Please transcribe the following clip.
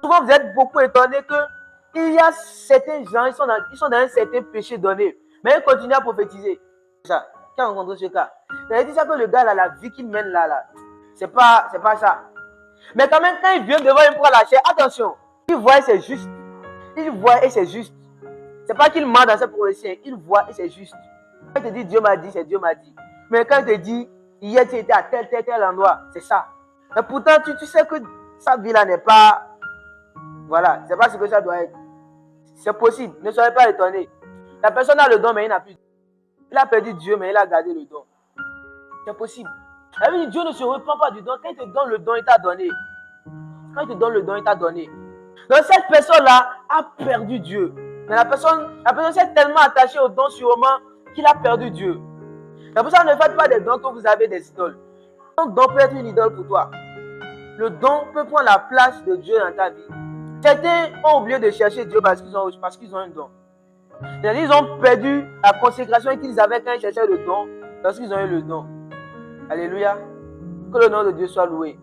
Souvent, vous êtes beaucoup étonnés qu'il y a certains gens, ils sont dans un certain péché donné, mais ils continuent à prophétiser. Ça, qui a rencontré ce cas? J'avais dit ça que le gars, là, la vie qu'il mène là, c'est pas ça. Mais quand même, quand il vient devant une fois la chair, attention, il voit et c'est juste. Il voit et c'est juste. C'est pas qu'il ment dans ses prophéties, il voit et c'est juste. Quand il te dit Dieu m'a dit, c'est Dieu m'a dit. Mais quand il te dit hier tu étais à tel endroit, c'est ça. Mais pourtant, tu sais que sa vie là n'est pas. Voilà, c'est pas ce que ça doit être. C'est possible, ne soyez pas étonnés. La personne a le don, mais il n'a plus. Il a perdu Dieu, mais il a gardé le don. C'est possible. Dieu ne se reprend pas du don. Quand il te donne le don, il t'a donné. Quand il te donne le don, il t'a donné. Donc cette personne-là a perdu Dieu. Mais la personne s'est tellement attachée au don sûrement qu'il a perdu Dieu. C'est pour ça ne faites pas des dons que vous avez des idoles. Un don peut être une idole pour toi. Le don peut prendre la place de Dieu dans ta vie. Certains ont oublié de chercher Dieu parce qu'ils ont un don. C'est-à-dire ils ont perdu la consécration qu'ils avaient quand ils cherchaient le don, lorsqu'ils ont eu le don. Alléluia. Que le nom de Dieu soit loué.